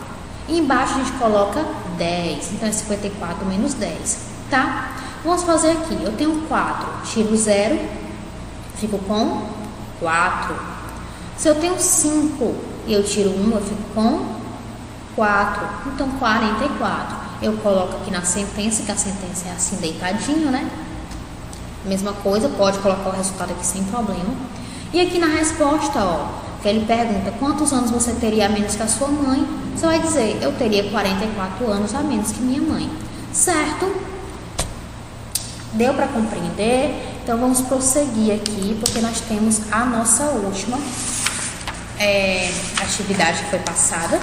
E embaixo a gente coloca 10. Então é 54 menos 10, tá? Vamos fazer aqui. Eu tenho 4, tiro 0, fico com 4. Se eu tenho 5 e eu tiro 1, eu fico com 4. Então 44. Eu coloco aqui na sentença, que a sentença é assim deitadinho, né? Mesma coisa, pode colocar o resultado aqui sem problema. E aqui na resposta, ó, que ele pergunta quantos anos você teria a menos que a sua mãe, você vai dizer, eu teria 44 anos a menos que minha mãe, certo? Deu para compreender? Então vamos prosseguir aqui, porque nós temos a nossa última atividade que foi passada,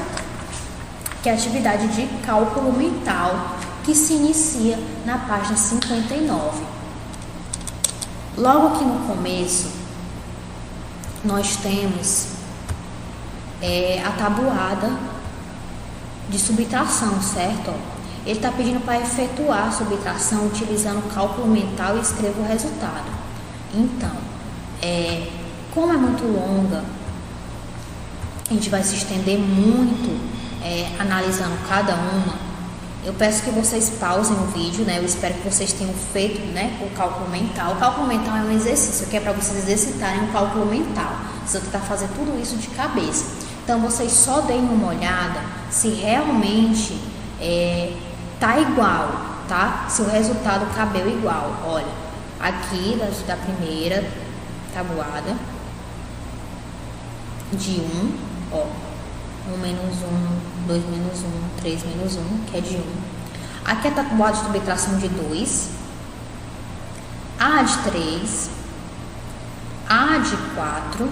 que é a atividade de cálculo mental, que se inicia na página 59. Logo aqui no começo, nós temos a tabuada de subtração, certo? Ele está pedindo para efetuar a subtração utilizando o cálculo mental e escreva o resultado. Então, como é muito longa, a gente vai se estender muito analisando cada uma. Eu peço que vocês pausem o vídeo, né? Eu espero que vocês tenham feito, né, o cálculo mental. O cálculo mental é um exercício que é para vocês exercitarem o cálculo mental. Vocês vão tentar fazer tudo isso de cabeça. Então, vocês só deem uma olhada se realmente tá igual, tá? Se o resultado cabeu igual. Olha, aqui da primeira tabuada de 1, ó. 1 menos 1, 2 menos 1, 3 menos 1, que é de 1. Aqui é a tabuada de subtração de 2, A de 3, A de 4,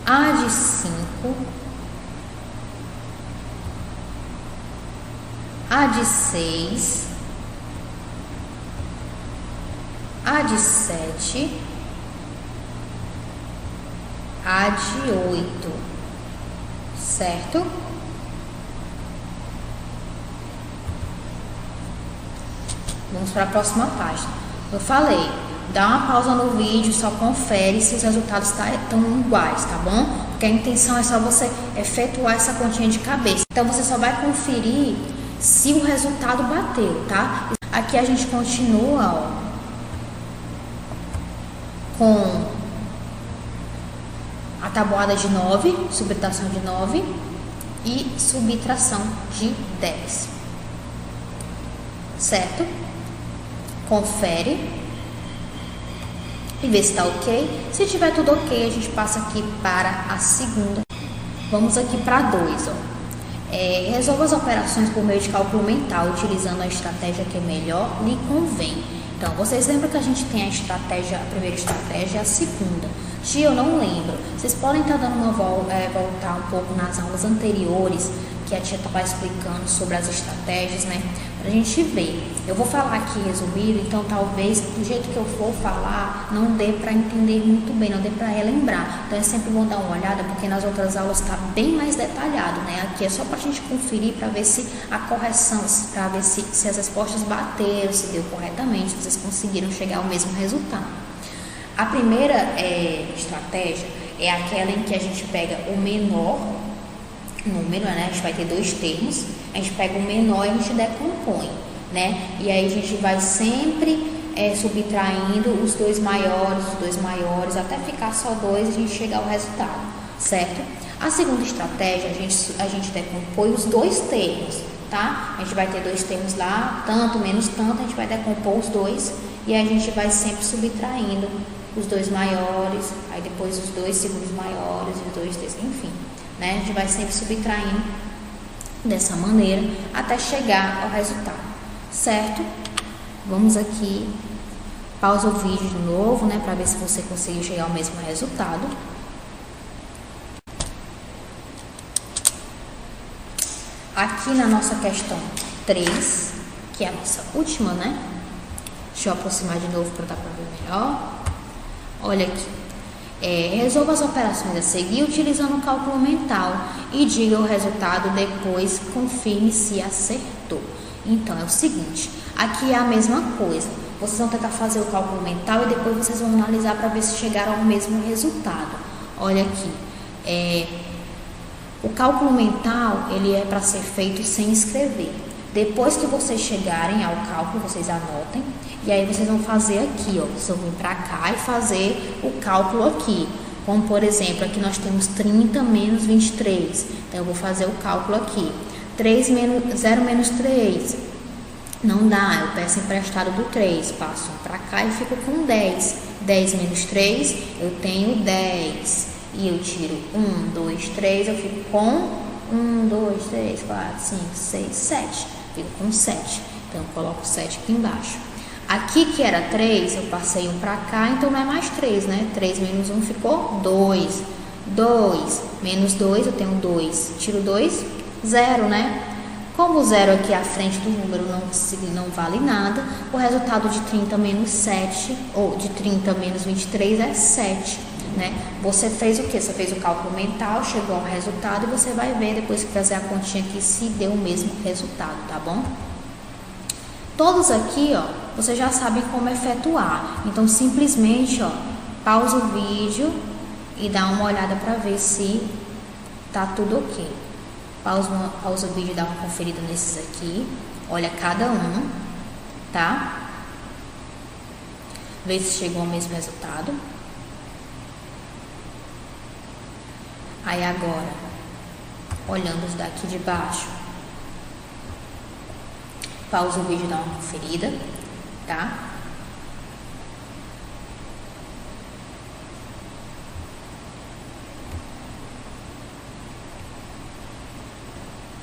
A de 5, A de 6, A de 7, a de 8, certo? Vamos para a próxima página. Eu falei, dá uma pausa no vídeo, só confere se os resultados estão iguais, tá bom? Porque a intenção é só você efetuar essa continha de cabeça. Então você só vai conferir se o resultado bateu, tá? Aqui a gente continua, ó, com a tabuada de 9, subtração de 9 e subtração de 10, certo? Confere e vê se está ok. Se tiver tudo ok, a gente passa aqui para a segunda. Vamos aqui para 2, ó. Resolva as operações por meio de cálculo mental, utilizando a estratégia que melhor lhe convém. Então, vocês lembram que a gente tem a primeira estratégia e a segunda. Tia, eu não lembro. Vocês podem estar dando uma voltar um pouco nas aulas anteriores, que a tia estava explicando sobre as estratégias, né? Pra gente ver. Eu vou falar aqui resumido, então talvez do jeito que eu for falar não dê para entender muito bem, não dê para relembrar. Então é sempre bom dar uma olhada, porque nas outras aulas está bem mais detalhado, né? Aqui é só pra gente conferir para ver se a correção, para ver se as respostas bateram, se deu corretamente, se vocês conseguiram chegar ao mesmo resultado. A primeira estratégia é aquela em que a gente pega o menor número, né? A gente vai ter dois termos, a gente pega o menor e a gente decompõe, né? E aí a gente vai sempre subtraindo os dois maiores, até ficar só dois e a gente chegar ao resultado, certo? A segunda estratégia, a gente decompõe os dois termos, tá? A gente vai ter dois termos lá, tanto, menos tanto, a gente vai decompor os dois e a gente vai sempre subtraindo os dois maiores, aí depois os dois segundos maiores e os dois terços, enfim, né? A gente vai sempre subtraindo dessa maneira até chegar ao resultado, certo? Vamos aqui, pausa o vídeo de novo, né, para ver se você conseguiu chegar ao mesmo resultado. Aqui na nossa questão 3, que é a nossa última, né? Deixa eu aproximar de novo para dar para ver melhor. Olha aqui. Resolva as operações a seguir utilizando o cálculo mental e diga o resultado, depois confirme se acertou. Então é o seguinte, aqui é a mesma coisa. Vocês vão tentar fazer o cálculo mental e depois vocês vão analisar para ver se chegaram ao mesmo resultado. Olha aqui, o cálculo mental ele é para ser feito sem escrever. Depois que vocês chegarem ao cálculo, vocês anotem. E aí vocês vão fazer aqui, ó. Vocês vão vir para cá e fazer o cálculo aqui. Como, por exemplo, aqui nós temos 30 menos 23. Então, eu vou fazer o cálculo aqui. 0 menos 3. Não dá, eu peço emprestado do 3. Passo para cá e fico com 10. 10 menos 3, eu tenho 10. E eu tiro 1, 2, 3, eu fico com 1, 2, 3, 4, 5, 6, 7. Fico com 7. Então, eu coloco 7 aqui embaixo. Aqui que era 3, eu passei 1 para cá, então não é mais 3, né? 3 menos 1 ficou 2. 2 menos 2, eu tenho 2. Tiro 2, 0, né? Como o 0 aqui à frente do número não vale nada, o resultado de 30 menos 7, ou de 30 menos 23 é 7, né? Você fez o quê? Você fez o cálculo mental, chegou ao resultado e você vai ver depois que fazer a continha aqui se deu o mesmo resultado, tá bom? Todos aqui, ó, você já sabe como efetuar. Então, simplesmente, ó, pausa o vídeo e dá uma olhada para ver se tá tudo ok. Pausa o vídeo e dá uma conferida nesses aqui. Olha cada um, tá? Vê se chegou ao mesmo resultado. Aí agora, olhando os daqui de baixo, pausa o vídeo e dá uma conferida, tá?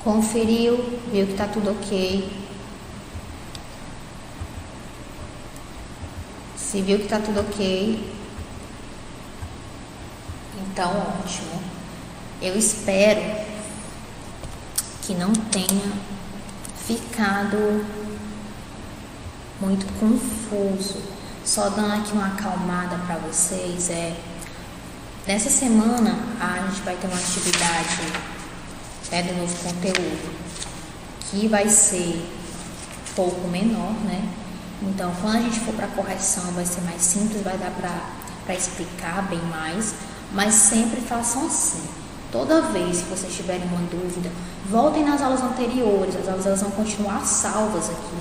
Conferiu, viu que tá tudo ok. Se viu que tá tudo ok, então ótimo. Eu espero que não tenha ficado muito confuso. Só dando aqui uma acalmada para vocês, Nessa semana a gente vai ter uma atividade, né, do novo conteúdo, que vai ser um pouco menor, né? Então, quando a gente for para correção, vai ser mais simples, vai dar para explicar bem mais, mas sempre façam assim. Toda vez que vocês tiverem uma dúvida, voltem nas aulas anteriores, as aulas elas vão continuar salvas aqui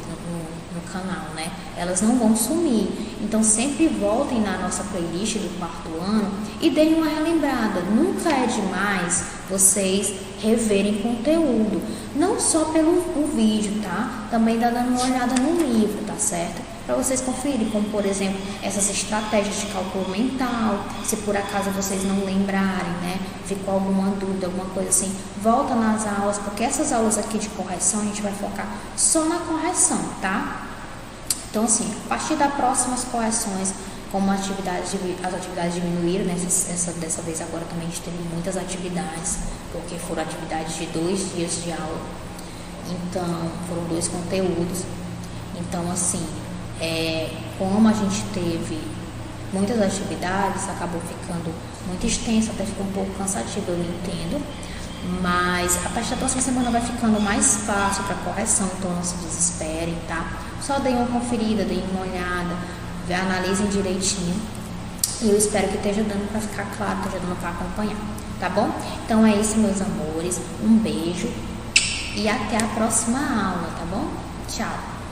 no canal, né? Elas não vão sumir. Então, sempre voltem na nossa playlist do quarto ano e deem uma relembrada. Nunca é demais vocês reverem conteúdo, não só pelo vídeo, tá? Também dá dando uma olhada no livro, tá certo? Para vocês conferirem, como por exemplo, essas estratégias de cálculo mental, se por acaso vocês não lembrarem, né? Ficou alguma dúvida, alguma coisa assim, volta nas aulas, porque essas aulas aqui de correção a gente vai focar só na correção, tá? Então, assim, a partir das próximas correções, como as atividades diminuíram, né? Dessa vez agora também a gente teve muitas atividades, porque foram atividades de 2 dias de aula, então foram 2 conteúdos. Então, assim, como a gente teve muitas atividades, acabou ficando muito extenso, até ficou um pouco cansativo, eu entendo. Mas a partir da próxima semana vai ficando mais fácil para correção, então não se desesperem, tá? Só deem uma conferida, deem uma olhada, analisem direitinho. E eu espero que esteja dando para ficar claro, esteja dando para acompanhar, tá bom? Então é isso, meus amores. Um beijo e até a próxima aula, tá bom? Tchau!